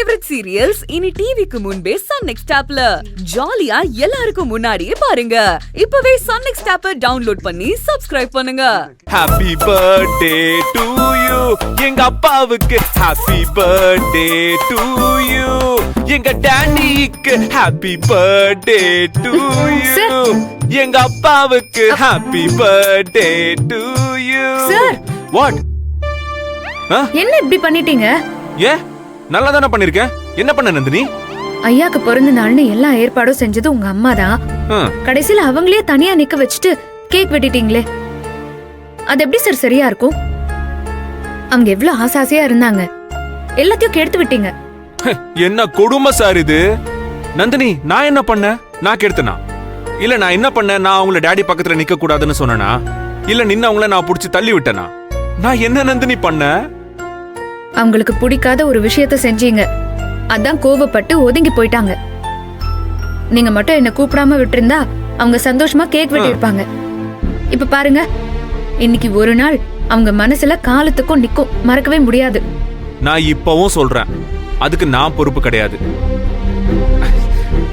Favourite serials இனி டிவிக்கு முன்பே சன் நெக்ஸ்ட் ஆப்ல ஜாலியா எல்லாருக்கும் முன்னாடியே பாருங்க. இப்பவே சன் நெக்ஸ்ட் ஆப்பை டவுன்லோட் பண்ணி சப்ஸ்கிரைப் பண்ணுங்க. ஹாப்பி பர்த்டே டு யூ எங்க அப்பாவுக்கு, ஹாப்பி பர்த்டே டு யூ எங்க டாடிக்கு, ஹாப்பி பர்த்டே டு யூ எங்க அப்பாவுக்கு, happy birthday to you. What? என்ன இப்படி பண்ணிட்டீங்க? ஏ நல்லா தானே பண்ணிருக்கேன். என்ன பண்ண நந்தினி? ஐயாக்கு பிறந்த நாள்னு எல்லா ஏற்பாடும் செஞ்சது உங்க அம்மா தான். கடைசியில அவங்களே தனியா நிக்க வச்சுட்டு கேக் வெட்டிட்டீங்களே, அது எப்படி சார் சரியா இருக்கும்? அவங்க எவ்வளவு ஆசாசியா இருந்தாங்க, எல்லாத்தையும் கெடுத்து விட்டீங்க. என்ன கொடுமை சார் இது? நந்தினி, நான் என்ன பண்ண? நான் கெடுத்தனா? இல்ல நான் என்ன பண்ண? நான் அவங்கள டாடி பக்கத்துல நிக்க கூடாதுன்னு சொன்னனா? இல்ல நின்னு அவங்கள நான் புடிச்சு தள்ளி விட்டனா? நான் என்ன நந்தினி பண்ண? அவங்களுக்கு பிடிக்காத ஒரு விஷயத்த செஞ்சீங்க, அதான் கோவப்பட்டு ஒதுங்கி போயிட்டாங்க. நீங்க மட்டும் என்ன கூப்பிடாம விட்டிருந்தா அவங்க சந்தோஷமா கேக் வெட்டி இருப்பாங்க. இப்ப பாருங்க, இன்னைக்கு ஒரு நாள் அவங்க மனசுல காலத்துக்கும் நிக்கும், மறக்கவே முடியாது. நான் இப்பவும் சொல்றேன், அதுக்கு நான் பொறுப்பு கிடையாது.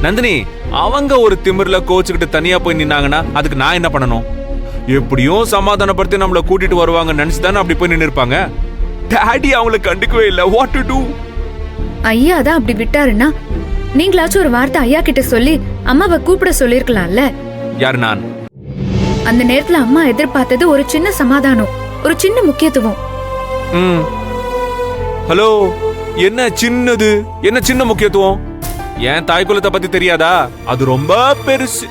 நந்தினி, அவங்க ஒரு திமிர்ல கோச்சுக்கிட்டு தனியா போய் நின்னாங்கன்னா அதுக்கு நான் என்ன பண்ணணும்? எப்படியும் சமாதானப்படுத்தி நம்மள கூட்டிட்டு வருவாங்க நினைச்சுதானே அப்படி போய் நின்னு இருப்பாங்க. டாடி அவங்களை கண்டுக்கவே இல்ல. What to to? ஐயா தான் அப்படி விட்டாருன்னா நீங்களாச்சும் ஒரு வார்த்தை ஐயா கிட்ட சொல்லி அம்மாவை கூப்பிட சொல்லிருக்கலாம்ல. யார்? நான்? அந்த நேரத்துல அம்மா எதிர்பார்த்தது ஒரு சின்ன சமாதானம், ஒரு சின்ன முக்கியத்துவம். ஹலோ, என்ன சின்னது? என்ன சின்ன முக்கியத்துவம்? என் தாய் குலத்தை பத்தி தெரியாதா? அது ரொம்ப பெருசு.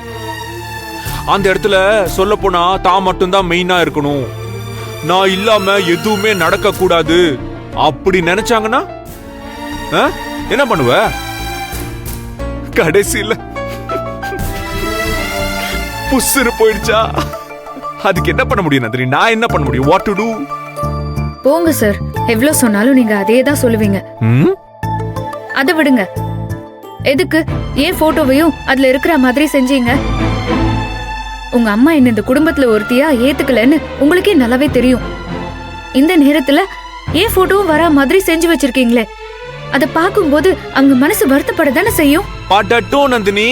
அந்த இடத்துல சொல்ல போனா தான் மட்டும்தான் மெயினா இருக்கணும், நான் இல்லாம எதுவுமே நடக்க கூடாது அப்படி நினைச்சாங்கன்னா என்ன பண்ணுவ? கடைசியில புஸ்ஸுன்னு போயிடுச்சா? அதுக்கு என்ன பண்ண முடியும் நந்தினி? நான் என்ன பண்ண முடியும்? What to to? போங்க சார், எவ்வளவு சொன்னாலும் நீங்க அதே தான் சொல்லுவீங்க. அதை விடுங்க. எதுக்கு ஏன் போட்டோவையும் அதுல இருக்கிற மாதிரி செஞ்சீங்க? உங்க அம்மா என்ன இந்த குடும்பத்துல ஒருத்தியா ஏத்துக்கலன்னு உங்களுக்கே நல்லாவே தெரியும். இந்த நேரத்துல ஏன் போட்டோவும் வரா மாதிரி செஞ்சு வச்சிருக்கீங்களே, அத பாக்கும்போது அவங்க மனசு வருத்தப்படதானே செய்யும். படட்டும் நந்தினி,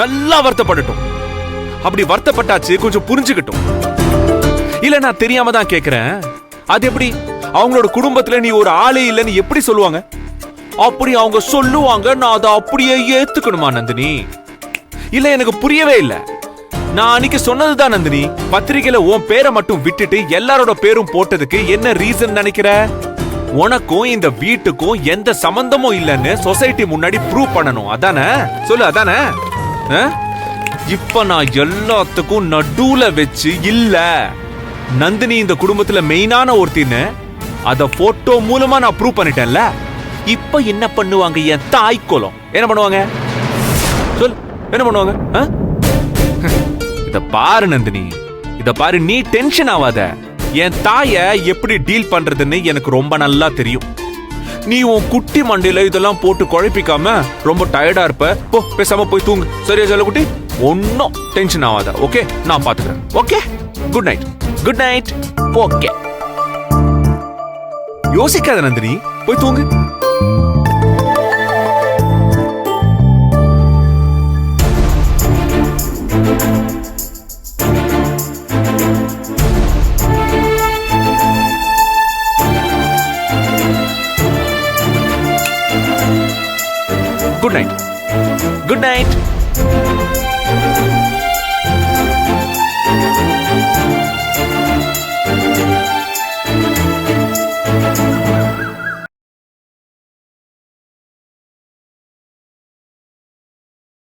நல்லா வருத்தப்படட்டும். அப்படி வருத்தப்பட்டாச்சு கொஞ்சம் புரிஞ்சுக்கட்டும். இல்ல நான் தெரியாம தான் கேக்குறேன். அது எப்படி அவங்களோட குடும்பத்துல நீ ஒரு ஆளே இல்லன்னு எப்படி சொல்லுவாங்க? அப்படி அவங்க சொல்லுவாங்க, நான் அதை அப்படியே ஏத்துக்கணுமா நந்தினி? இல்ல எனக்கு புரியவே இல்ல. நான் அன்னைக்கு சொன்னதுதான் நந்தினி, பத்திரிகையில உன் பேரை மட்டும் விட்டுட்டு எல்லாரோட பேரும் போட்டதுக்கு என்ன ரீசன் நினைக்கிற? உனக்கும் இந்த வீட்டுக்கும் எந்த சம்பந்தமும் இல்லன்னு சொசைட்டி முன்னாடி ப்ரூவ் பண்ணணும், அதானே? சொல்லு, அதானே? இப்ப நான் எல்லாத்துக்கும் நடுவுல வச்சு இல்ல நந்தினி இந்த குடும்பத்துல மெயினான ஒருத்தின்னு அத போட்டோ மூலமா நான் ப்ரூவ் பண்ணிட்டேன்ல. இப்ப என்ன பண்ணுவாங்க என் தாய் குலம்? என்ன பண்ணுவாங்க? சொல், என்ன பண்ணுவாங்க? இத பாரு நந்தினி, இத பாரு, நீ டென்ஷன் ஆகாத. என் தாய எப்படி டீல் பண்றதுன்னு எனக்கு ரொம்ப நல்லா தெரியும். நீ உன் குட்டி மண்டையில இதெல்லாம் போட்டு குழப்பிக்காம ரொம்ப டயர்டா இருப்ப. போ, பேசாம போய் தூங்கு. சரியா சொல்ல குட்டி? ஒன்னும் டென்ஷன் ஆகாத. ஓகே, நான் பாத்துக்கிறேன். Okay, good night. Good night. Okay, யோசிக்காத நந்தினி, போய் தூங்கு. Good night. Good night.